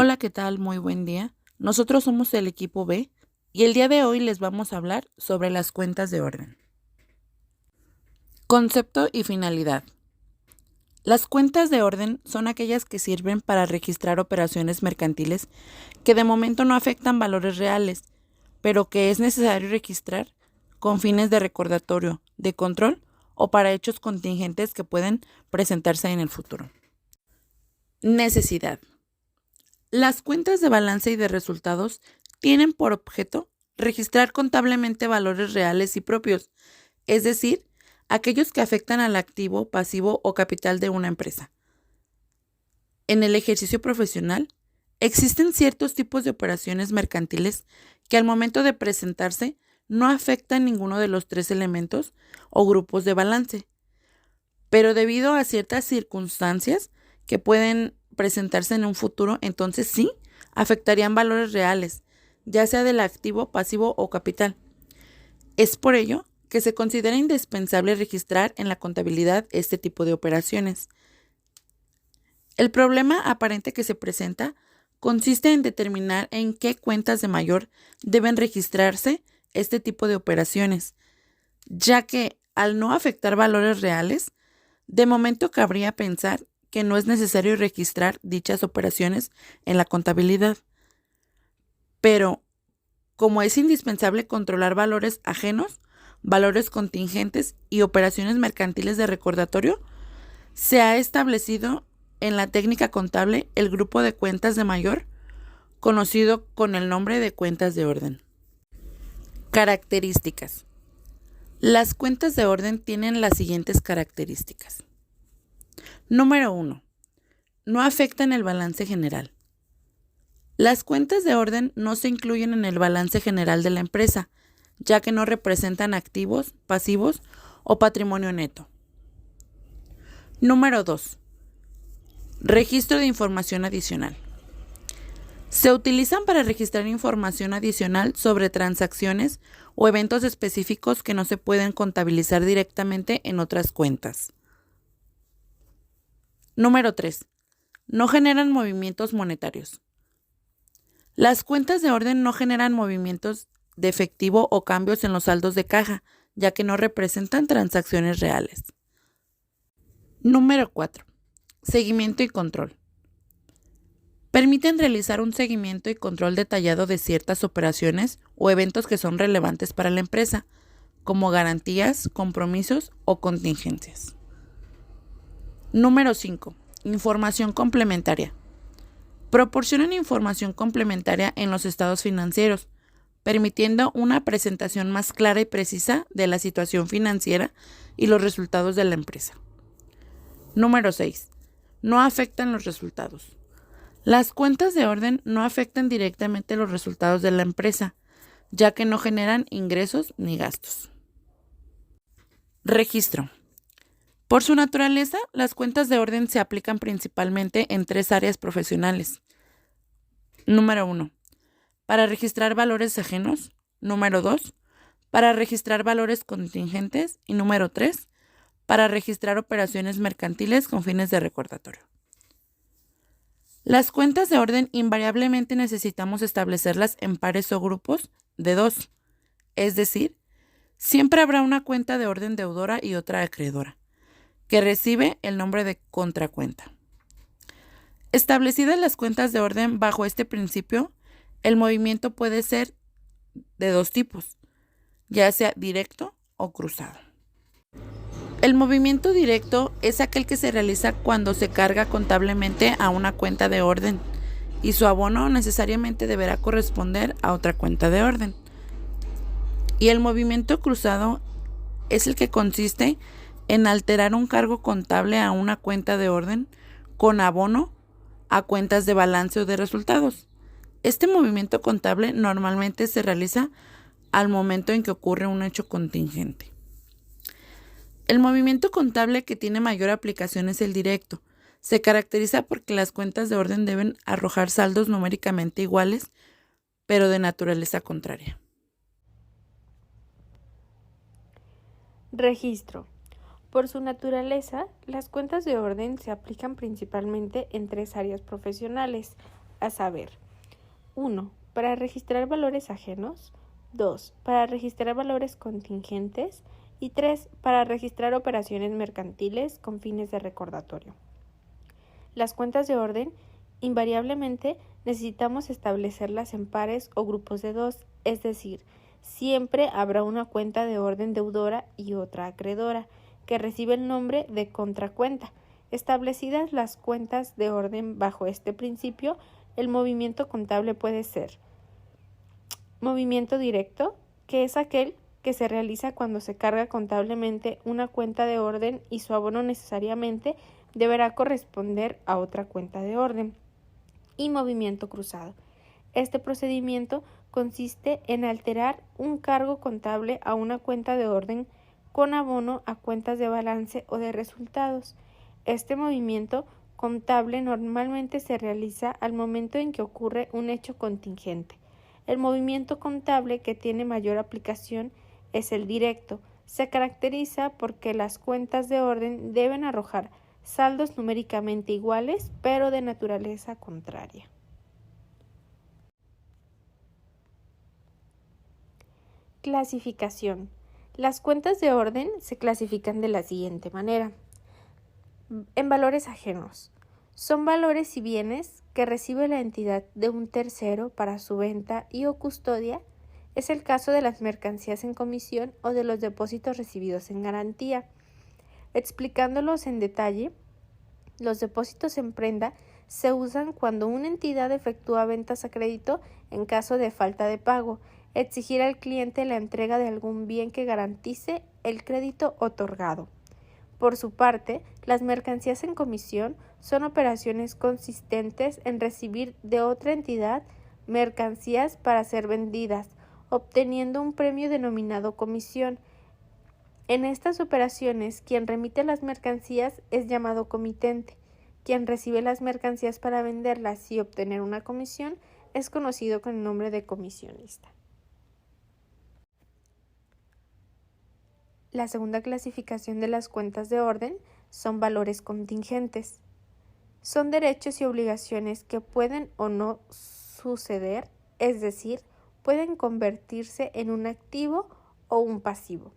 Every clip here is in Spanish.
Hola, ¿qué tal? Muy buen día. Nosotros somos el equipo B y el día de hoy les vamos a hablar sobre las cuentas de orden. Concepto y finalidad. Las cuentas de orden son aquellas que sirven para registrar operaciones mercantiles que de momento no afectan valores reales, pero que es necesario registrar con fines de recordatorio, de control o para hechos contingentes que pueden presentarse en el futuro. Necesidad. Las cuentas de balance y de resultados tienen por objeto registrar contablemente valores reales y propios, es decir, aquellos que afectan al activo, pasivo o capital de una empresa. En el ejercicio profesional, existen ciertos tipos de operaciones mercantiles que al momento de presentarse no afectan ninguno de los tres elementos o grupos de balance, pero debido a ciertas circunstancias que pueden presentarse en un futuro, entonces sí afectarían valores reales, ya sea del activo, pasivo o capital. Es por ello que se considera indispensable registrar en la contabilidad este tipo de operaciones. El problema aparente que se presenta consiste en determinar en qué cuentas de mayor deben registrarse este tipo de operaciones, ya que al no afectar valores reales, de momento cabría pensar que no es necesario registrar dichas operaciones en la contabilidad. Pero, como es indispensable controlar valores ajenos, valores contingentes y operaciones mercantiles de recordatorio, se ha establecido en la técnica contable el grupo de cuentas de mayor, conocido con el nombre de cuentas de orden. Características. Las cuentas de orden tienen las siguientes características. Número 1. No afectan el balance general. Las cuentas de orden no se incluyen en el balance general de la empresa, ya que no representan activos, pasivos o patrimonio neto. Número 2. Registro de información adicional. Se utilizan para registrar información adicional sobre transacciones o eventos específicos que no se pueden contabilizar directamente en otras cuentas. Número 3. No generan movimientos monetarios. Las cuentas de orden no generan movimientos de efectivo o cambios en los saldos de caja, ya que no representan transacciones reales. Número 4. Seguimiento y control. Permiten realizar un seguimiento y control detallado de ciertas operaciones o eventos que son relevantes para la empresa, como garantías, compromisos o contingencias. Número 5. Información complementaria. Proporcionan información complementaria en los estados financieros, permitiendo una presentación más clara y precisa de la situación financiera y los resultados de la empresa. Número 6. No afectan los resultados. Las cuentas de orden no afectan directamente los resultados de la empresa, ya que no generan ingresos ni gastos. Registro. Por su naturaleza, las cuentas de orden se aplican principalmente en tres áreas profesionales. Número 1. Para registrar valores ajenos. Número 2. Para registrar valores contingentes. Y número 3. Para registrar operaciones mercantiles con fines de recordatorio. Las cuentas de orden invariablemente necesitamos establecerlas en pares o grupos de 2. Es decir, siempre habrá una cuenta de orden deudora y otra acreedora, que recibe el nombre de contracuenta. Establecidas las cuentas de orden bajo este principio, el movimiento puede ser de dos tipos, ya sea directo o cruzado. El movimiento directo es aquel que se realiza cuando se carga contablemente a una cuenta de orden y su abono necesariamente deberá corresponder a otra cuenta de orden. Y el movimiento cruzado es el que consiste en alterar un cargo contable a una cuenta de orden con abono a cuentas de balance o de resultados. Este movimiento contable normalmente se realiza al momento en que ocurre un hecho contingente. El movimiento contable que tiene mayor aplicación es el directo. Se caracteriza porque las cuentas de orden deben arrojar saldos numéricamente iguales, pero de naturaleza contraria. Registro. Por su naturaleza, las cuentas de orden se aplican principalmente en 3 áreas profesionales, a saber: 1. Para registrar valores ajenos. 2. Para registrar valores contingentes. Y 3. Para registrar operaciones mercantiles con fines de recordatorio. Las cuentas de orden, invariablemente, necesitamos establecerlas en pares o grupos de 2, es decir, siempre habrá una cuenta de orden deudora y otra acreedora, que recibe el nombre de contracuenta. Establecidas las cuentas de orden bajo este principio, el movimiento contable puede ser: movimiento directo, que es aquel que se realiza cuando se carga contablemente una cuenta de orden y su abono necesariamente deberá corresponder a otra cuenta de orden. Y movimiento cruzado. Este procedimiento consiste en alterar un cargo contable a una cuenta de orden con abono a cuentas de balance o de resultados. Este movimiento contable normalmente se realiza al momento en que ocurre un hecho contingente. El movimiento contable que tiene mayor aplicación es el directo. Se caracteriza porque las cuentas de orden deben arrojar saldos numéricamente iguales, pero de naturaleza contraria. Clasificación. Las cuentas de orden se clasifican de la siguiente manera. En valores ajenos. Son valores y bienes que recibe la entidad de un tercero para su venta y o custodia. Es el caso de las mercancías en comisión o de los depósitos recibidos en garantía. Explicándolos en detalle, los depósitos en prenda se usan cuando una entidad efectúa ventas a crédito en caso de falta de pago, exigir al cliente la entrega de algún bien que garantice el crédito otorgado. Por su parte, las mercancías en comisión son operaciones consistentes en recibir de otra entidad mercancías para ser vendidas, obteniendo un premio denominado comisión. En estas operaciones, quien remite las mercancías es llamado comitente. Quien recibe las mercancías para venderlas y obtener una comisión es conocido con el nombre de comisionista. La segunda clasificación de las cuentas de orden son valores contingentes. Son derechos y obligaciones que pueden o no suceder, es decir, pueden convertirse en un activo o un pasivo.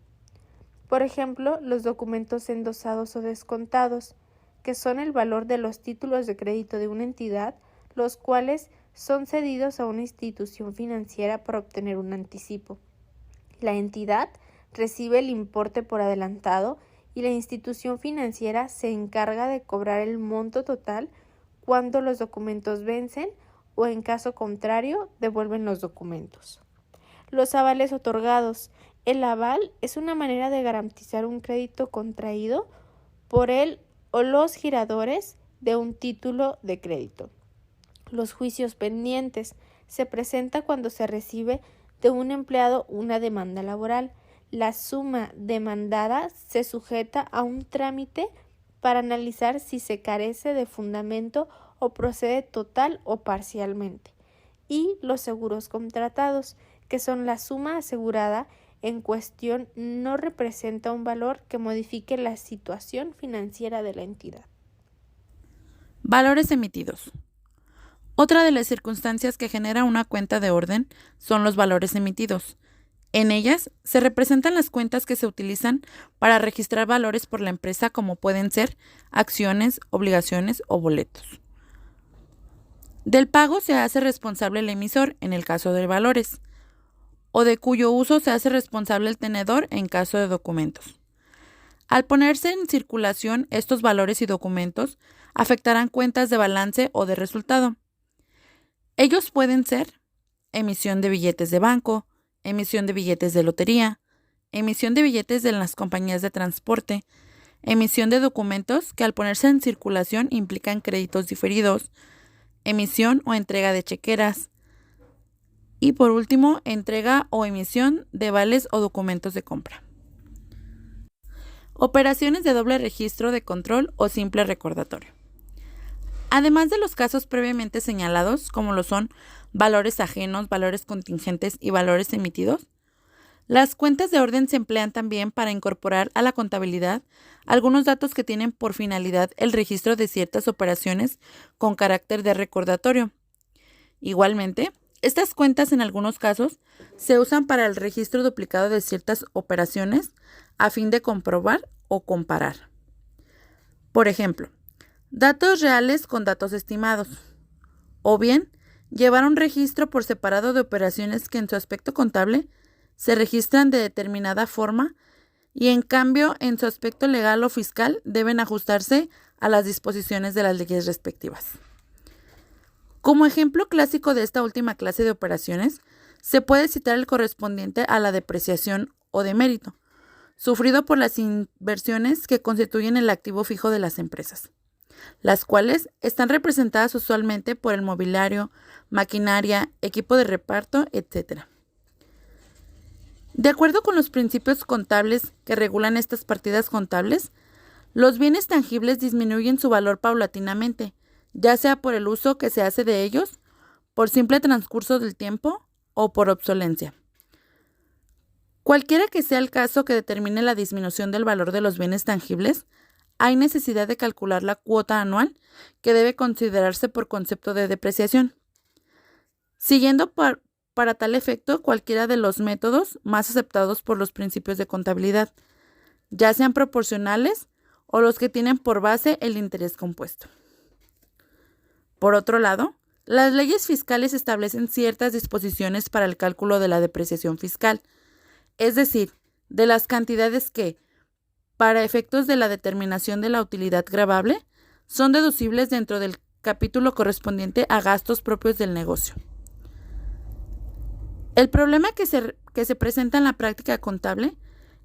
Por ejemplo, los documentos endosados o descontados, que son el valor de los títulos de crédito de una entidad, los cuales son cedidos a una institución financiera para obtener un anticipo. La entidad recibe el importe por adelantado y la institución financiera se encarga de cobrar el monto total cuando los documentos vencen o, en caso contrario, devuelven los documentos. Los avales otorgados. El aval es una manera de garantizar un crédito contraído por él o los giradores de un título de crédito. Los juicios pendientes. Se presenta cuando se recibe de un empleado una demanda laboral. La suma demandada se sujeta a un trámite para analizar si se carece de fundamento o procede total o parcialmente. Y los seguros contratados, que son la suma asegurada en cuestión no representa un valor que modifique la situación financiera de la entidad. Valores emitidos. Otra de las circunstancias que genera una cuenta de orden son los valores emitidos. En ellas se representan las cuentas que se utilizan para registrar valores por la empresa, como pueden ser acciones, obligaciones o boletos. Del pago se hace responsable el emisor en el caso de valores, o de cuyo uso se hace responsable el tenedor en caso de documentos. Al ponerse en circulación, estos valores y documentos afectarán cuentas de balance o de resultado. Ellos pueden ser emisión de billetes de banco, emisión de billetes de lotería, emisión de billetes de las compañías de transporte, emisión de documentos que al ponerse en circulación implican créditos diferidos, emisión o entrega de chequeras. Y por último, entrega o emisión de vales o documentos de compra. Operaciones de doble registro de control o simple recordatorio. Además de los casos previamente señalados, como lo son valores ajenos, valores contingentes y valores emitidos, las cuentas de orden se emplean también para incorporar a la contabilidad algunos datos que tienen por finalidad el registro de ciertas operaciones con carácter de recordatorio. Igualmente, estas cuentas en algunos casos se usan para el registro duplicado de ciertas operaciones a fin de comprobar o comparar. Por ejemplo, datos reales con datos estimados. O bien, llevar un registro por separado de operaciones que en su aspecto contable se registran de determinada forma y en cambio en su aspecto legal o fiscal deben ajustarse a las disposiciones de las leyes respectivas. Como ejemplo clásico de esta última clase de operaciones, se puede citar el correspondiente a la depreciación o demérito, sufrido por las inversiones que constituyen el activo fijo de las empresas, las cuales están representadas usualmente por el mobiliario, maquinaria, equipo de reparto, etc. De acuerdo con los principios contables que regulan estas partidas contables, los bienes tangibles disminuyen su valor paulatinamente, ya sea por el uso que se hace de ellos, por simple transcurso del tiempo o por obsolencia. Cualquiera que sea el caso que determine la disminución del valor de los bienes tangibles, hay necesidad de calcular la cuota anual que debe considerarse por concepto de depreciación, siguiendo para tal efecto cualquiera de los métodos más aceptados por los principios de contabilidad, ya sean proporcionales o los que tienen por base el interés compuesto. Por otro lado, las leyes fiscales establecen ciertas disposiciones para el cálculo de la depreciación fiscal, es decir, de las cantidades que, para efectos de la determinación de la utilidad gravable, son deducibles dentro del capítulo correspondiente a gastos propios del negocio. El problema que se presenta en la práctica contable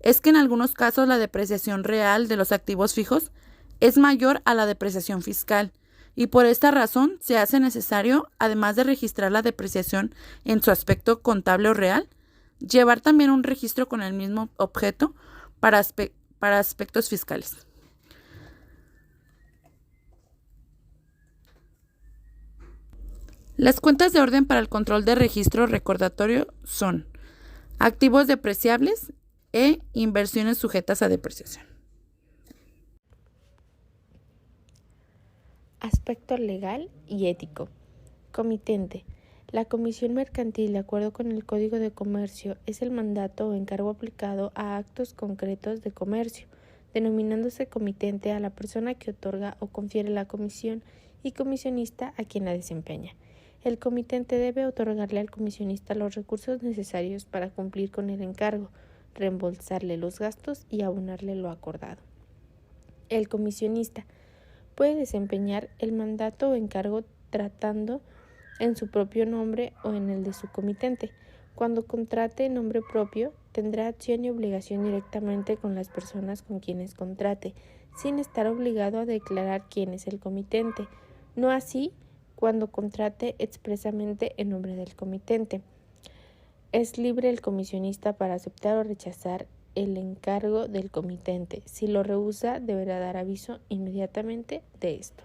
es que en algunos casos la depreciación real de los activos fijos es mayor a la depreciación fiscal, y por esta razón se hace necesario, además de registrar la depreciación en su aspecto contable o real, llevar también un registro con el mismo objeto para aspectos fiscales. Las cuentas de orden para el control de registro recordatorio son activos depreciables e inversiones sujetas a depreciación. Aspecto legal y ético. Comitente. La comisión mercantil, de acuerdo con el Código de Comercio, es el mandato o encargo aplicado a actos concretos de comercio, denominándose comitente a la persona que otorga o confiere la comisión y comisionista a quien la desempeña. El comitente debe otorgarle al comisionista los recursos necesarios para cumplir con el encargo, reembolsarle los gastos y abonarle lo acordado. El comisionista puede desempeñar el mandato o encargo tratando en su propio nombre o en el de su comitente. Cuando contrate en nombre propio, tendrá acción y obligación directamente con las personas con quienes contrate, sin estar obligado a declarar quién es el comitente. No así cuando contrate expresamente en nombre del comitente. Es libre el comisionista para aceptar o rechazar el encargo del comitente. Si lo rehúsa, deberá dar aviso inmediatamente de esto.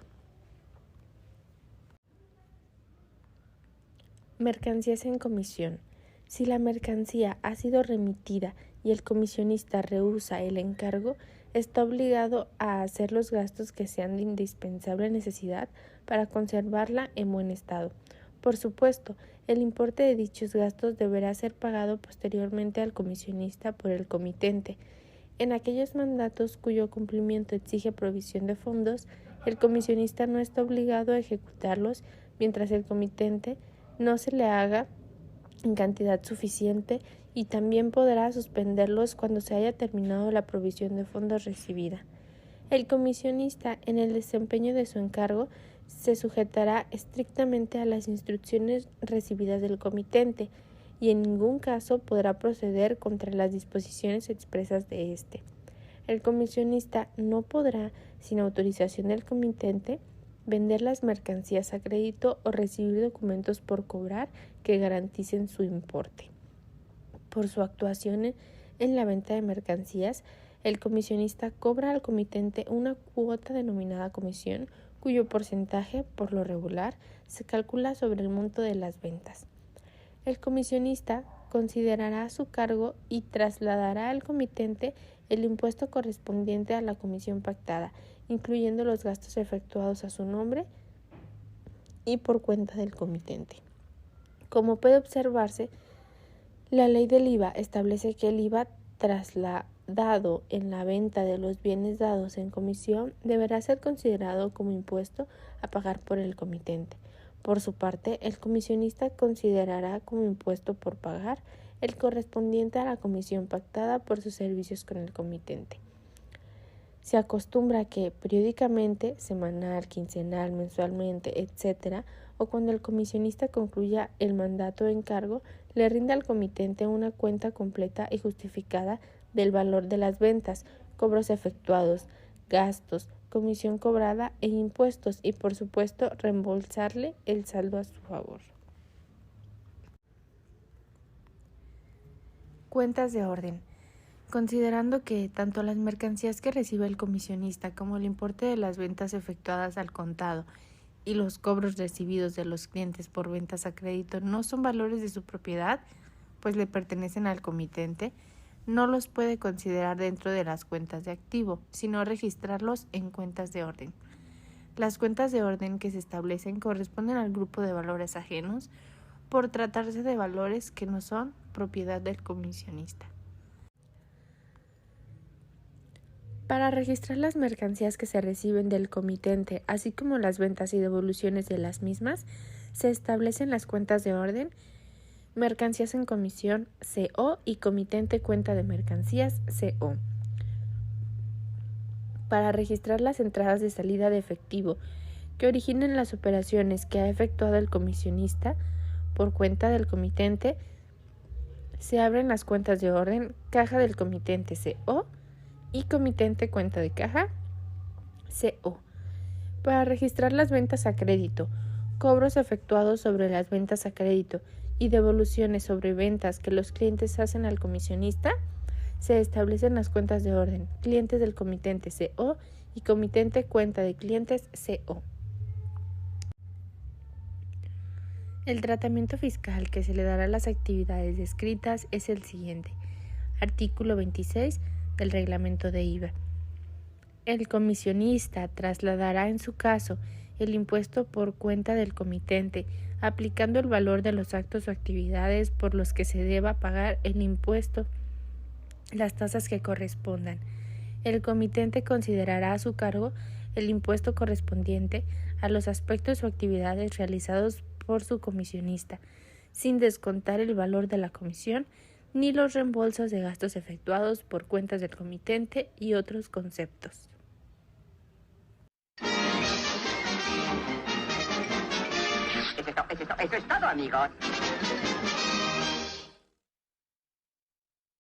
Mercancías en comisión. Si la mercancía ha sido remitida y el comisionista rehúsa el encargo, está obligado a hacer los gastos que sean de indispensable necesidad para conservarla en buen estado. Por supuesto, el importe de dichos gastos deberá ser pagado posteriormente al comisionista por el comitente. En aquellos mandatos cuyo cumplimiento exige provisión de fondos, el comisionista no está obligado a ejecutarlos mientras el comitente no se le haga en cantidad suficiente, y también podrá suspenderlos cuando se haya terminado la provisión de fondos recibida. El comisionista, en el desempeño de su encargo, se sujetará estrictamente a las instrucciones recibidas del comitente y en ningún caso podrá proceder contra las disposiciones expresas de éste. El comisionista no podrá, sin autorización del comitente, vender las mercancías a crédito o recibir documentos por cobrar que garanticen su importe. Por su actuación en la venta de mercancías, el comisionista cobra al comitente una cuota denominada comisión, cuyo porcentaje, por lo regular, se calcula sobre el monto de las ventas. El comisionista considerará a su cargo y trasladará al comitente el impuesto correspondiente a la comisión pactada, incluyendo los gastos efectuados a su nombre y por cuenta del comitente. Como puede observarse, la ley del IVA establece que el IVA trasladado en la venta de los bienes dados en comisión deberá ser considerado como impuesto a pagar por el comitente. Por su parte, el comisionista considerará como impuesto por pagar el correspondiente a la comisión pactada por sus servicios con el comitente. Se acostumbra que periódicamente, semanal, quincenal, mensualmente, etc., o cuando el comisionista concluya el mandato de encargo, le rinda al comitente una cuenta completa y justificada del valor de las ventas, cobros efectuados, gastos, comisión cobrada e impuestos y, por supuesto, reembolsarle el saldo a su favor. Cuentas de orden. Considerando que tanto las mercancías que recibe el comisionista como el importe de las ventas efectuadas al contado y los cobros recibidos de los clientes por ventas a crédito no son valores de su propiedad, pues le pertenecen al comitente, no los puede considerar dentro de las cuentas de activo, sino registrarlos en cuentas de orden. Las cuentas de orden que se establecen corresponden al grupo de valores ajenos por tratarse de valores que no son propiedad del comisionista. Para registrar las mercancías que se reciben del comitente, así como las ventas y devoluciones de las mismas, se establecen las cuentas de orden, mercancías en comisión, CO, y comitente cuenta de mercancías, CO. Para registrar las entradas de salida de efectivo que originen las operaciones que ha efectuado el comisionista por cuenta del comitente, se abren las cuentas de orden, caja del comitente, CO, y comitente cuenta de caja, CO. Para registrar las ventas a crédito, cobros efectuados sobre las ventas a crédito y devoluciones sobre ventas que los clientes hacen al comisionista, se establecen las cuentas de orden, clientes del comitente, CO, y comitente cuenta de clientes, CO. El tratamiento fiscal que se le dará a las actividades descritas es el siguiente. Artículo 26 del reglamento de IVA. El comisionista trasladará en su caso el impuesto por cuenta del comitente, aplicando el valor de los actos o actividades por los que se deba pagar el impuesto, las tasas que correspondan. El comitente considerará a su cargo el impuesto correspondiente a los aspectos o actividades realizados por su comisionista, sin descontar el valor de la comisión ni los reembolsos de gastos efectuados por cuentas del comitente y otros conceptos. Eso es todo, amigos.